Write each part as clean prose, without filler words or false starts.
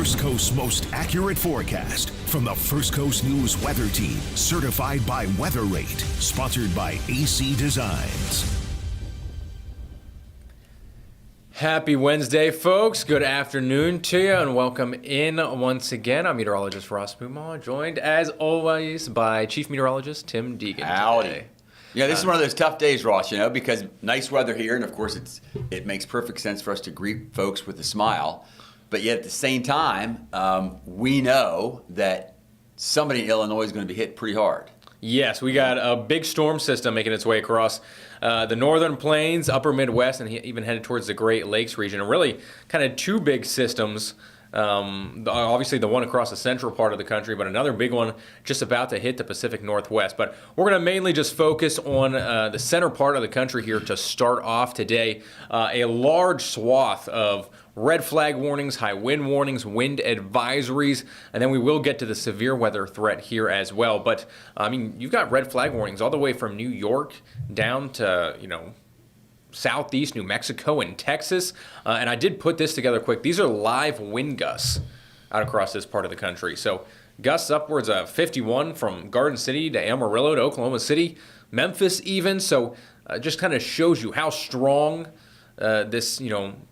First Coast's most accurate forecast from the First Coast News Weather Team, certified by Weather Rate, sponsored by AC Designs. Happy Wednesday, folks. Good afternoon to you, and welcome in once again. I'm meteorologist Ross Puma, joined as always by Chief Meteorologist Tim Deegan. Howdy. Today. Yeah, this is one of those tough days, Ross, because nice weather here, and of course it makes perfect sense for us to greet folks with a smile. But yet at the same time, we know that somebody in Illinois is going to be hit pretty hard. Yes, we got a big storm system making its way across the northern plains, upper Midwest, and even headed towards the Great Lakes region. And really kind of two big systems. Obviously the one across the central part of the country, but another big one just about to hit the Pacific Northwest. But we're going to mainly just focus on the center part of the country here to start off today. A large swath of red flag warnings, high wind warnings, wind advisories, and then we will get to the severe weather threat here as well. But, I mean, you've got red flag warnings all the way from New York down to, southeast New Mexico and Texas. And I did put this together quick. These are live wind gusts out across this part of the country. So gusts upwards of 51 from Garden City to Amarillo to Oklahoma City, Memphis even. So just kind of shows you how strong this,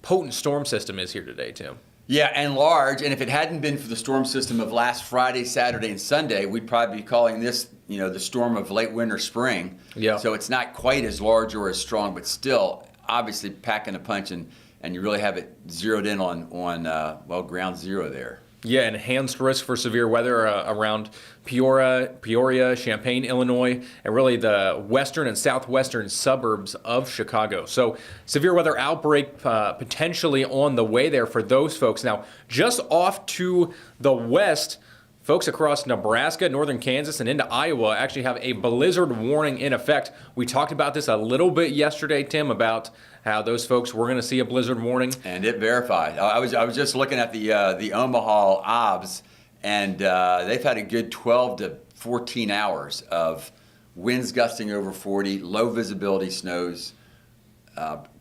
potent storm system is here today, Tim. Yeah, and large. And if it hadn't been for the storm system of last Friday, Saturday, and Sunday, we'd probably be calling this, the storm of late winter spring. Yeah. So it's not quite as large or as strong, but still obviously packing a punch, and you really have it zeroed in on ground zero there. Yeah, enhanced risk for severe weather around Peoria, Champaign, Illinois, and really the western and southwestern suburbs of Chicago. So severe weather outbreak potentially on the way there for those folks. Now, just off to the west, folks across Nebraska, northern Kansas, and into Iowa actually have a blizzard warning in effect. We talked about this a little bit yesterday, Tim, about how those folks were going to see a blizzard warning. And it verified. I was just looking at the Omaha OBS, and they've had a good 12 to 14 hours of winds gusting over 40, low visibility snows.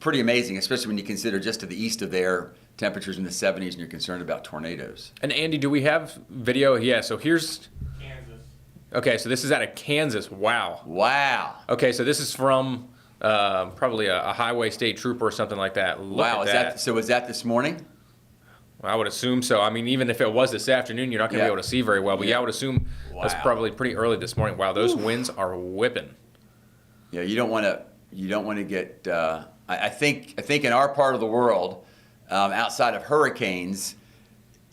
Pretty amazing, especially when you consider just to the east of there, temperatures in the 70s, and you're concerned about tornadoes. And Andy, do we have video? Yeah, so here's Kansas. Okay, so this is out of Kansas. Wow. Okay, so this is from probably a highway state trooper or something like that. Look at that. So was that this morning? Well, I would assume so. I mean, even if it was this afternoon, you're not going to be able to see very well. But I would assume that's probably pretty early this morning. Wow, those winds are whipping. Yeah, you don't want to get. I think in our part of the world, outside of hurricanes,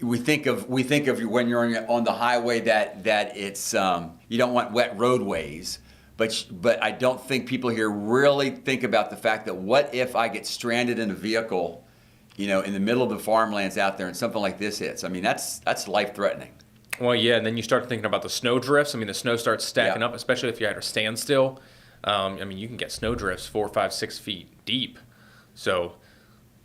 we think of when you're on the highway that it's you don't want wet roadways. But I don't think people here really think about the fact that what if I get stranded in a vehicle, in the middle of the farmlands out there and something like this hits? I mean, that's life-threatening. Well, yeah, and then you start thinking about the snow drifts. I mean, the snow starts stacking up, especially if you're at a standstill. I mean, you can get snow drifts 4, 5, 6 feet deep. So,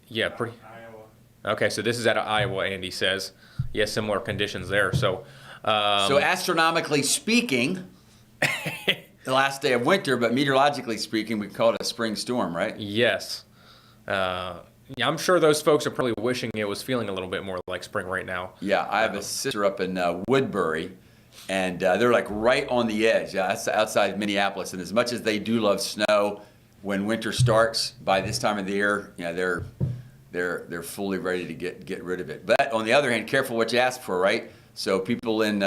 yeah, pretty. Iowa. Okay, so this is out of Iowa, Andy says. Yeah, similar conditions there. So astronomically speaking, the last day of winter, but meteorologically speaking, we call it a spring storm, right? Yes. Yeah, I'm sure those folks are probably wishing it was feeling a little bit more like spring right now. Yeah, I have a sister up in Woodbury, and they're like right on the edge. That's outside Minneapolis, and as much as they do love snow, when winter starts, by this time of the year, they're fully ready to get rid of it. But on the other hand, careful what you ask for, right? So people in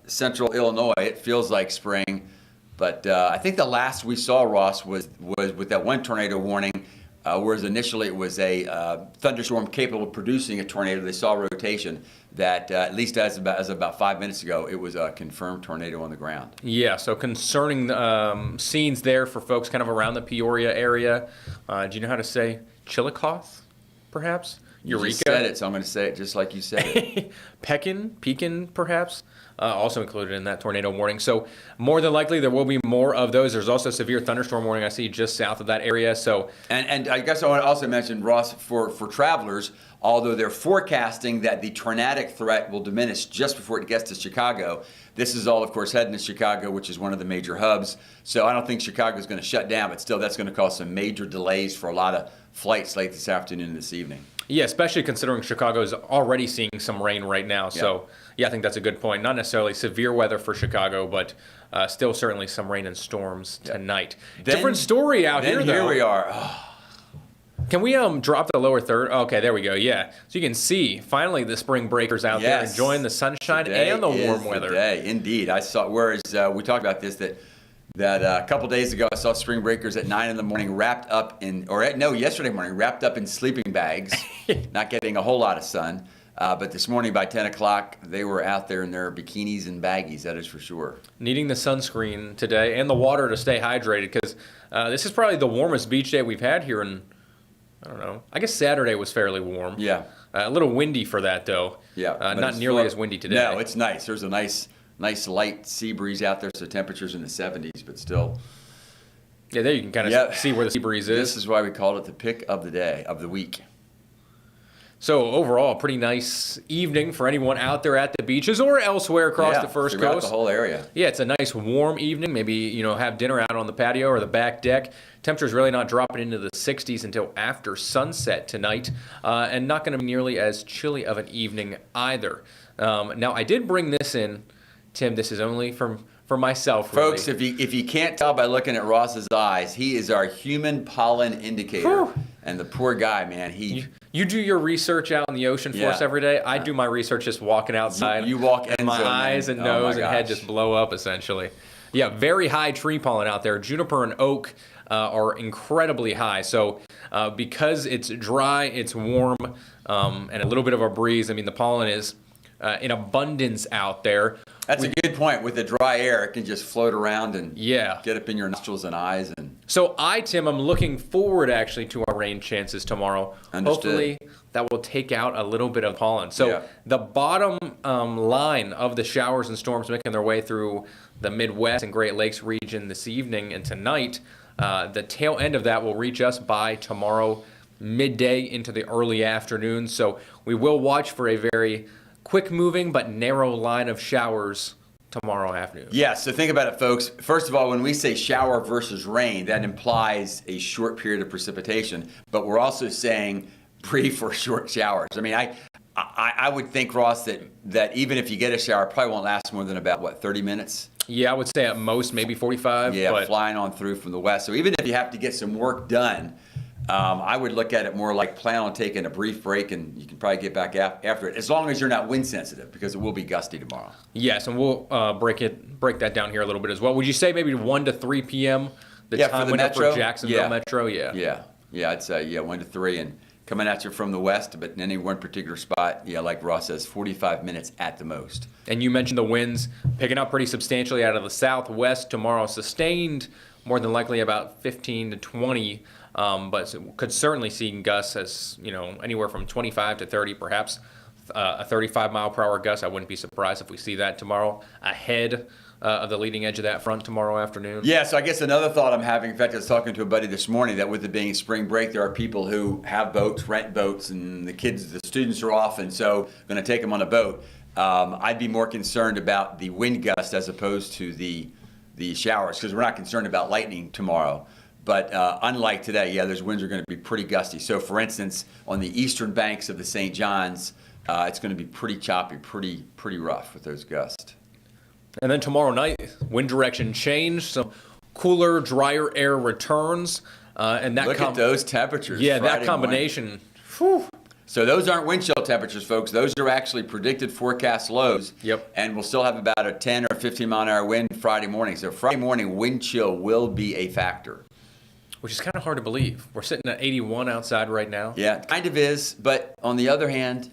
central Illinois, it feels like spring. But I think the last we saw, Ross, was with that one tornado warning, whereas initially it was a thunderstorm capable of producing a tornado. They saw rotation that, at least as about 5 minutes ago, it was a confirmed tornado on the ground. Yeah, so concerning scenes there for folks kind of around the Peoria area. Do you know how to say Chillicothe, perhaps? You just said it, so I'm going to say it just like you said it. Pekin, perhaps, also included in that tornado warning. So more than likely, there will be more of those. There's also severe thunderstorm warning I see just south of that area. So and I guess I want to also mention, Ross, for travelers, although they're forecasting that the tornadic threat will diminish just before it gets to Chicago, this is all, of course, heading to Chicago, which is one of the major hubs. So I don't think Chicago is going to shut down, but still that's going to cause some major delays for a lot of flights late this afternoon and this evening. Yeah, especially considering Chicago's already seeing some rain right now. So, yeah, I think that's a good point. Not necessarily severe weather for Chicago, but still certainly some rain and storms tonight. Different story out here, though. Here we are. Oh. Can we drop the lower third? Okay, there we go. Yeah, so you can see finally the spring breakers out there enjoying the sunshine and the warm weather. Today, indeed. I saw. Whereas we talked about this that a couple days ago I saw spring breakers at 9 in the morning wrapped up in, yesterday morning wrapped up in sleeping bags, not getting a whole lot of sun. But this morning by 10 o'clock they were out there in their bikinis and baggies. That is for sure. Needing the sunscreen today and the water to stay hydrated because this is probably the warmest beach day we've had here in. I don't know. I guess Saturday was fairly warm. Yeah. A little windy for that, though. Yeah. Not nearly as windy today. No, it's nice. There's a nice light sea breeze out there, so temperatures in the 70s, but still. Yeah, there you can kind of see where the sea breeze is. This is why we called it the pick of the day, of the week. So overall, a pretty nice evening for anyone out there at the beaches or elsewhere across the First throughout Coast. The whole area. Yeah, it's a nice warm evening. Maybe have dinner out on the patio or the back deck. Temperature's really not dropping into the 60s until after sunset tonight, and not going to be nearly as chilly of an evening either. Now, I did bring this in, Tim. This is only for myself, really. Folks, if you can't tell by looking at Ross's eyes, he is our human pollen indicator. Whew. And the poor guy, man, You do your research out in the ocean for us every day. I do my research just walking outside. You walk and my eyes and nose and head just blow up, essentially. Yeah, very high tree pollen out there. Juniper and oak are incredibly high. So because it's dry, it's warm, and a little bit of a breeze, I mean, the pollen is in abundance out there. That's a good point. With the dry air, it can just float around and get up in your nostrils and eyes. So Tim, I'm looking forward actually to our rain chances tomorrow. Understood. Hopefully that will take out a little bit of pollen. So the bottom line of the showers and storms making their way through the Midwest and Great Lakes region this evening and tonight, the tail end of that will reach us by tomorrow midday into the early afternoon. So we will watch for a very quick moving but narrow line of showers tomorrow afternoon. Yeah, so think about it, folks. First of all, when we say shower versus rain, that implies a short period of precipitation, but we're also saying brief or short showers. I mean, I would think, Ross, that even if you get a shower, it probably won't last more than about, 30 minutes? Yeah, I would say at most maybe 45. Yeah, flying on through from the west. So even if you have to get some work done, I would look at it more like plan on taking a brief break, and you can probably get back after it, as long as you're not wind sensitive, because it will be gusty tomorrow. Yes, and we'll break that down here a little bit as well. Would you say maybe 1 to 3 p.m. the time for the window metro? for Jacksonville Metro? Yeah, I'd say 1 to 3, and coming at you from the west, but in any one particular spot, like Ross says, 45 minutes at the most. And you mentioned the winds picking up pretty substantially out of the southwest tomorrow, sustained more than likely about 15 to 20. But could certainly see gusts as, anywhere from 25 to 30, perhaps a 35 mile per hour gust. I wouldn't be surprised if we see that tomorrow ahead of the leading edge of that front tomorrow afternoon. Yeah, so I guess another thought I'm having, in fact, I was talking to a buddy this morning that with it being spring break, there are people who have boats, rent boats, and the students are off, and so going to take them on a boat. I'd be more concerned about the wind gust as opposed to the showers, because we're not concerned about lightning tomorrow. But unlike today, those winds are going to be pretty gusty. So, for instance, on the eastern banks of the St. Johns, it's going to be pretty choppy, pretty rough with those gusts. And then tomorrow night, wind direction change, some cooler, drier air returns, and that look at those temperatures. Yeah, Friday that combination. So those aren't wind chill temperatures, folks. Those are actually predicted forecast lows. Yep. And we'll still have about a 10 or 15 mile an hour wind Friday morning. So Friday morning, wind chill will be a factor. Which is kind of hard to believe. We're sitting at 81 outside right now. Yeah, kind of is. But on the other hand,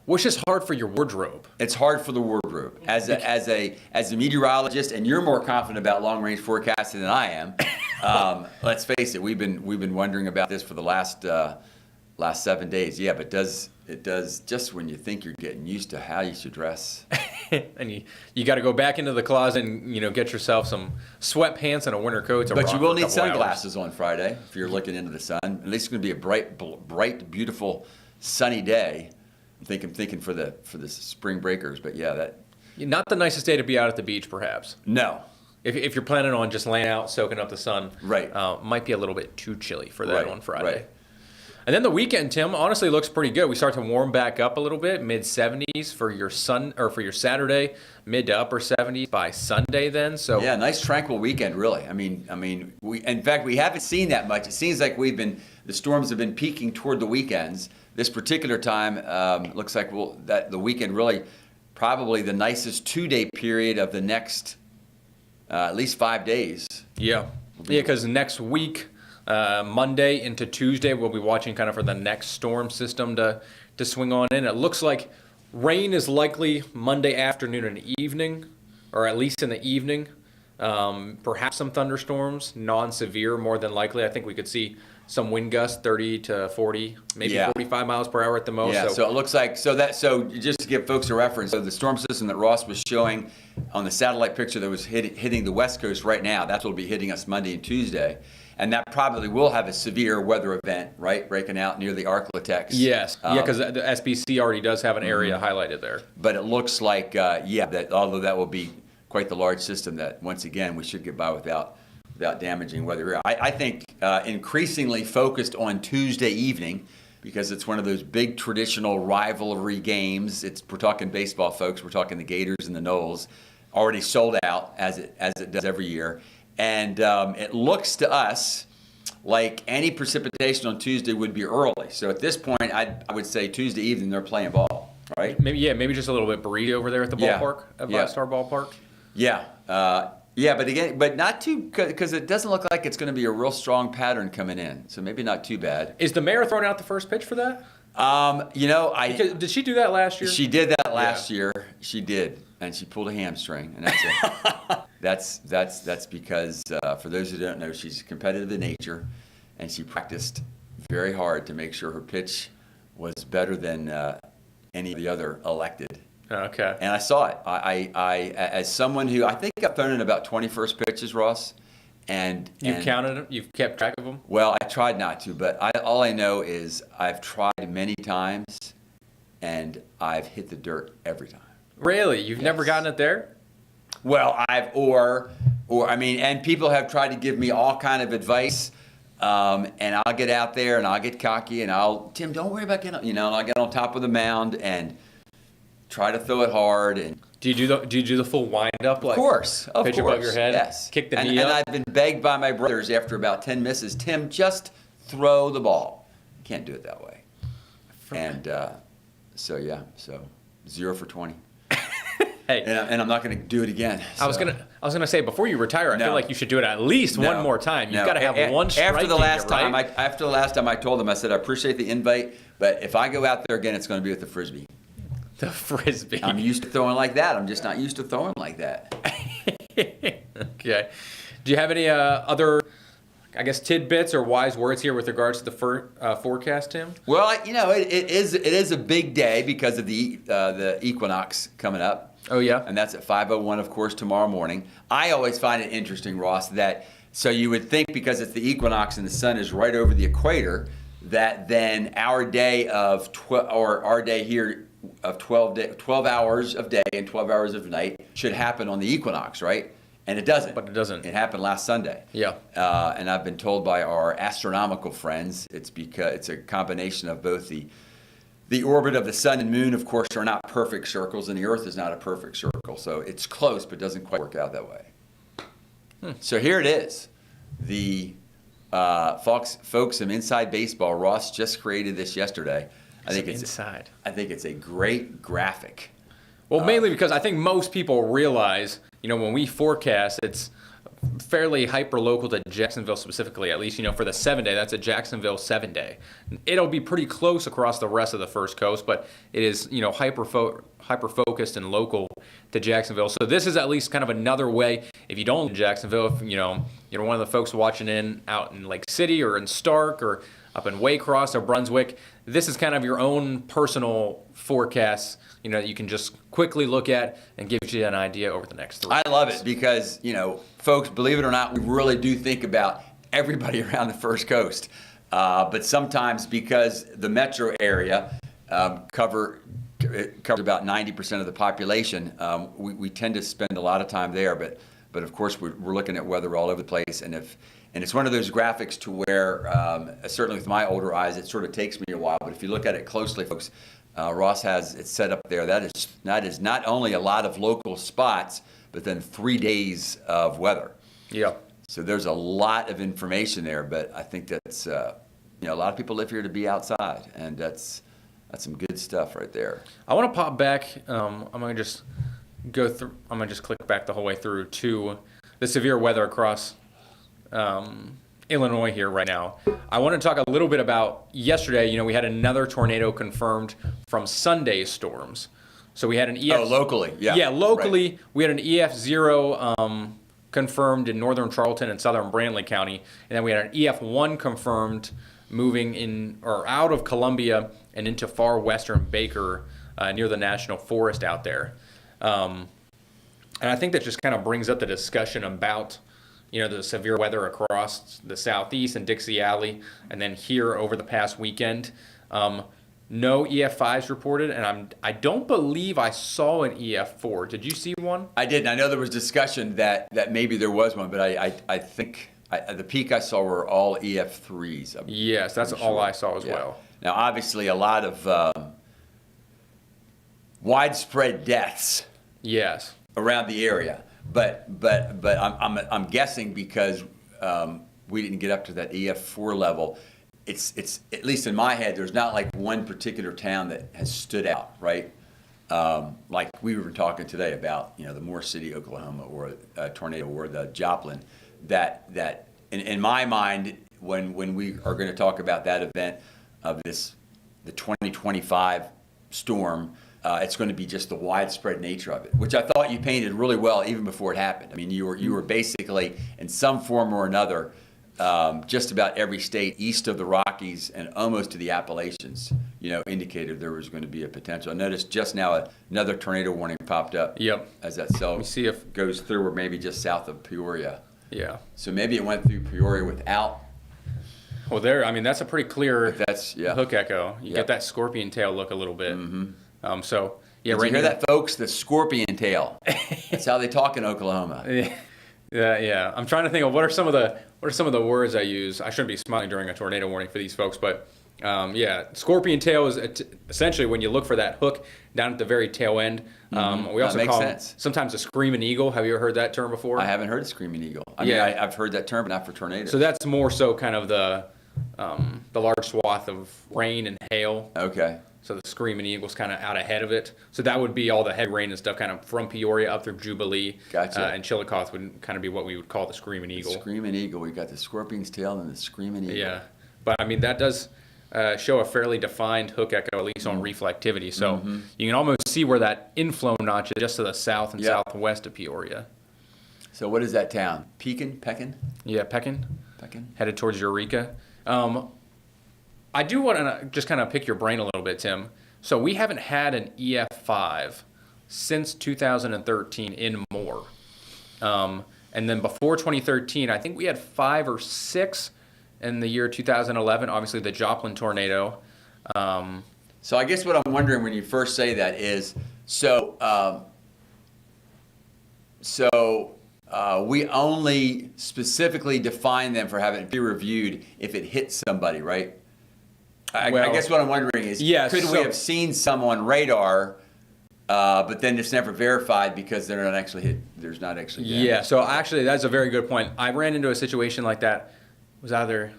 which is hard for your wardrobe. It's hard for the wardrobe. As a meteorologist, and you're more confident about long range forecasting than I am. Let's face it, we've been wondering about this for the last 7 days. Yeah, but it does just when you think you're getting used to how you should dress. And you got to go back into the closet and get yourself some sweatpants and a winter coat. But you will need sunglasses on Friday if you're looking into the sun. At least it's going to be a bright, beautiful, sunny day. I'm thinking for the spring breakers. But that not the nicest day to be out at the beach, perhaps. No, if you're planning on just laying out, soaking up the sun, Right. Might be a little bit too chilly for that Right, on Friday. right. And then the weekend, Tim, honestly looks pretty good. We start to warm back up a little bit, mid 70s for your for your Saturday, mid to upper 70s by Sunday. Then, so Yeah, nice tranquil weekend, really. I mean, in fact, we haven't seen that much. It seems like the storms have been peaking toward the weekends. This particular time looks like that the weekend really probably the nicest 2-day period of the next at least 5 days. yeah, because next week. Monday into Tuesday, we'll be watching kind of for the next storm system to swing on in. It looks like rain is likely Monday afternoon and evening, or at least in the evening. Perhaps some thunderstorms, non-severe more than likely. I think we could see some wind gusts, 30 to 40, maybe 45 miles per hour at the most. Yeah, so it looks like, so just to give folks a reference, so the storm system that Ross was showing on the satellite picture that was hitting the West Coast right now, that's what will be hitting us Monday and Tuesday. And that probably will have a severe weather event, right, breaking out near the Arklatex. Yes, because the SBC already does have an area highlighted there. But it looks like, that although that will be quite the large system, that once again we should get by without damaging weather. I think increasingly focused on Tuesday evening because it's one of those big traditional rivalry games. We're talking baseball, folks. We're talking the Gators and the Noles, already sold out as it does every year. And it looks to us like any precipitation on Tuesday would be early. So at this point, I would say Tuesday evening they're playing ball, right? Maybe just a little bit breezy over there at the ballpark, at Blackstar Ballpark. Yeah, but not too, because it doesn't look like it's going to be a real strong pattern coming in. So maybe not too bad. Is the mayor throwing out the first pitch for that? Did she do that last year? She did that last year. She did, and she pulled a hamstring, and that's it. That's because for those who don't know, she's competitive in nature, and she practiced very hard to make sure her pitch was better than any of the other elected. Okay. And I saw it. I as someone who I think I've thrown in about 20 first pitches, Ross. And you've counted them? You've kept track of them? Well, I tried not to, but all I know is I've tried many times, and I've hit the dirt every time. Really? You've never gotten it there? Well, and people have tried to give me all kind of advice, and I'll get out there and I'll get cocky and Tim, don't worry about getting, and I'll get on top of the mound and try to throw it hard. And do you do the full wind up, like of course, pitch above your head, yes, kick the knee up? And I've been begged by my brothers after about 10 misses, Tim, just throw the ball. You can't do it that way. And so 0 for 20. Hey, and I'm not going to do it again. So. I was gonna say before you retire, I feel like you should do it at least one more time. You've got to have one strike. After the last time, right? after the last time I told them, I said I appreciate the invite, but if I go out there again, it's going to be with the frisbee. The frisbee. I'm used to throwing like that. I'm just not used to throwing like that. Okay. Do you have any other, I guess, tidbits or wise words here with regards to the forecast, Tim? Well, it is a big day because of the Equinox coming up. Oh, yeah? And that's at 5:01, of course, tomorrow morning. I always find it interesting, Ross, so you would think because it's the equinox and the sun is right over the equator, that then our day of our day here of 12 hours of day and 12 hours of night should happen on the equinox, right? And it doesn't. But it doesn't. It happened last Sunday. Yeah. And I've been told by our astronomical friends it's because it's a combination of both the orbit of the sun and moon, of course, are not perfect circles, and the Earth is not a perfect circle. So it's close, but doesn't quite work out that way. So here it is. The folks in Inside Baseball, Ross just created this yesterday. I think it's a great graphic. Well, mainly because I think most people realize, when we forecast, it's fairly hyper-local to Jacksonville specifically, at least, for the 7-day. That's a Jacksonville 7-day. It'll be pretty close across the rest of the First Coast, but it is, hyper-focused and local to Jacksonville. So this is at least kind of another way, if you don't live in Jacksonville, if, you're one of the folks watching out in Lake City or in Stark or up in Waycross or Brunswick, this is kind of your own personal forecast, that you can just quickly look at and gives you an idea over the next 3 I love it because, folks, believe it or not, we really do think about everybody around the First Coast. But sometimes because the metro area covers about 90% of the population, we tend to spend a lot of time there. But But of course, we're looking at weather all over the place, and it's one of those graphics to where, certainly with my older eyes, it sort of takes me a while. But if you look at it closely, folks, Ross has it set up there. That is not only a lot of local spots, but then 3 days of weather. Yeah. So there's a lot of information there, but I think that's a lot of people live here to be outside, and that's some good stuff right there. I want to pop back. I'm gonna just go through. I'm gonna just click back the whole way through to the severe weather across Illinois here right now. I want to talk a little bit about yesterday. We had another tornado confirmed from Sunday's storms. So we had an EF. Oh, locally, yeah. Yeah, locally, right. We had an EF0 confirmed in northern Charlton and southern Brantley County, and then we had an EF1 confirmed moving in or out of Columbia and into far western Baker near the National Forest out there. And I think that just kind of brings up the discussion about the severe weather across the southeast and Dixie Alley, and then here over the past weekend. No EF5s reported, and I don't believe I saw an EF4. Did you see one? I did. And I know there was discussion that maybe there was one, but I think the peak I saw were all EF3s. Yes, that's all I saw as well. Now, obviously, a lot of widespread deaths. Yes. Around the area, but I'm guessing because we didn't get up to that EF4 level. It's at least in my head, there's not like one particular town that has stood out, right? Like we were talking today about, the Moore City, Oklahoma, or a tornado, or the Joplin. That in my mind, when we are going to talk about that event of the 2025 storm. It's going to be just the widespread nature of it, which I thought you painted really well even before it happened. I mean, you were basically in some form or another, just about every state east of the Rockies and almost to the Appalachians, indicated there was going to be a potential. I noticed just now another tornado warning popped up. Yep. As that cell Let me see if goes through, or maybe just south of Peoria. Yeah. So maybe it went through Peoria without. Well, that's a pretty clear hook echo. You get that scorpion tail look a little bit. Mm-hmm. So yeah, Did right you hear that, folks? The scorpion tail. That's how they talk in Oklahoma. Yeah. I'm trying to think of what are some of the words I use. I shouldn't be smiling during a tornado warning for these folks, but scorpion tail is essentially when you look for that hook down at the very tail end. We also call it sometimes a screaming eagle. Have you ever heard that term before? I haven't heard screaming eagle. I mean, I've heard that term, but not for tornadoes. So that's more so kind of the large swath of rain and hail. Okay. So the screaming eagle's kind of out ahead of it. So that would be all the head rain and stuff kind of from Peoria up through Jubilee. Gotcha. And Chillicothe would kind of be what we would call the screaming eagle. The screaming eagle. We got the scorpion's tail and the screaming eagle. Yeah. But I mean, that does show a fairly defined hook echo, at least on reflectivity. So you can almost see where that inflow notch is just to the south and southwest of Peoria. So what is that town? Pekin? Yeah, Pekin. Pekin. Headed towards Eureka. I do want to just kind of pick your brain a little bit, Tim. So we haven't had an EF5 since 2013 in Moore. And then before 2013, I think we had 5 or 6 in the year 2011, obviously the Joplin tornado. So I guess what I'm wondering when you first say that is, we only specifically define them for having peer reviewed if it hits somebody, right? I guess what I'm wondering is, could we have seen some on radar, but then it's never verified because they're not actually hit? There's not actually damage. Yeah. So actually, that's a very good point. I ran into a situation like that. It was either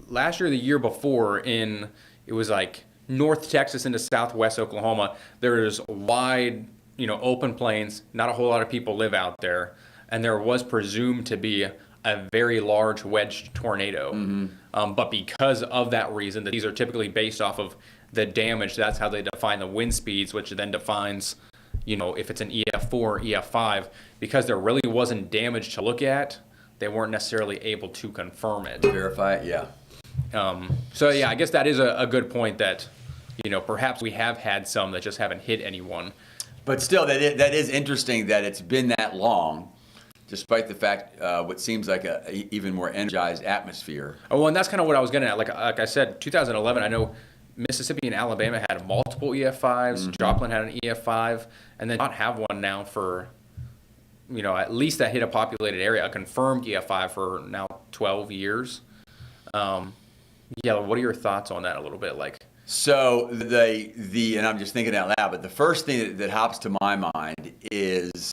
last year or the year before it was like North Texas into Southwest Oklahoma. There's wide, open plains. Not a whole lot of people live out there, and there was presumed to be a very large wedged tornado. But because of that reason, that these are typically based off of the damage, that's how they define the wind speeds, which then defines, if it's an EF4 or EF5. Because there really wasn't damage to look at, they weren't necessarily able to confirm it. Verify it, yeah. I guess that is a good point that, perhaps we have had some that just haven't hit anyone. But still, that is interesting that it's been that long, despite the fact what seems like a even more energized atmosphere. Oh, well, and that's kind of what I was getting at. Like I said, 2011, I know Mississippi and Alabama had multiple EF5s. Joplin had an EF5, and then not have one now for, at least that hit a populated area, a confirmed EF5 for now 12 years. Yeah, what are your thoughts on that a little bit? Like, so and I'm just thinking out loud, but the first thing that hops to my mind is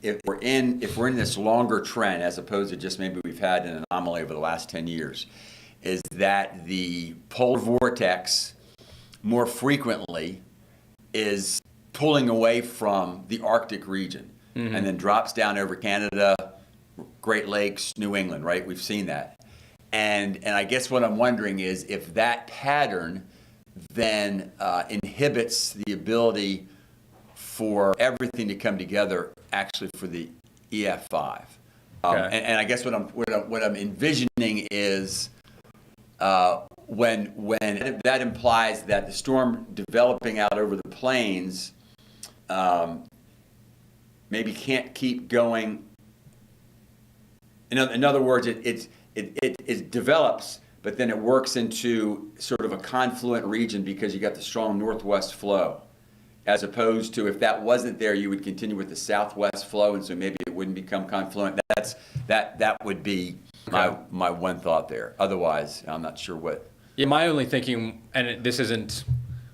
if we're in this longer trend, as opposed to just maybe we've had an anomaly over the last 10 years, is that the polar vortex more frequently is pulling away from the Arctic region and then drops down over Canada, Great Lakes, New England, right? We've seen that. And I guess what I'm wondering is if that pattern then inhibits the ability for everything to come together actually for the EF5. Okay. And I guess what I'm envisioning is when that implies that the storm developing out over the plains maybe can't keep going. In other words, it develops, but then it works into sort of a confluent region because you got the strong northwest flow, as opposed to if that wasn't there, you would continue with the southwest flow, and so maybe it wouldn't become confluent. That would be my one thought there. Otherwise, I'm not sure what. Yeah, my only thinking, and this isn't,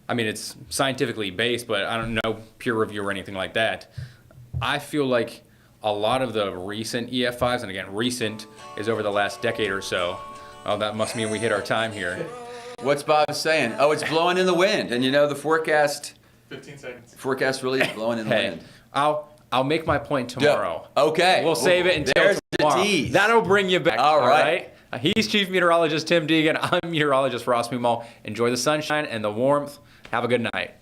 I mean, it's scientifically based, but I don't know peer review or anything like that. I feel like a lot of the recent EF5s, and again, recent is over the last decade or so. Oh, that must mean we hit our time here. What's Bob saying? Oh, it's blowing in the wind, and the forecast. 15 seconds. Forecast really is blowing in the Hey, wind. I'll make my point tomorrow. Okay. We'll save it until there's tomorrow. the tease. That'll bring you back. All right. He's Chief Meteorologist Tim Deegan. I'm Meteorologist Ross Mumal. Enjoy the sunshine and the warmth. Have a good night.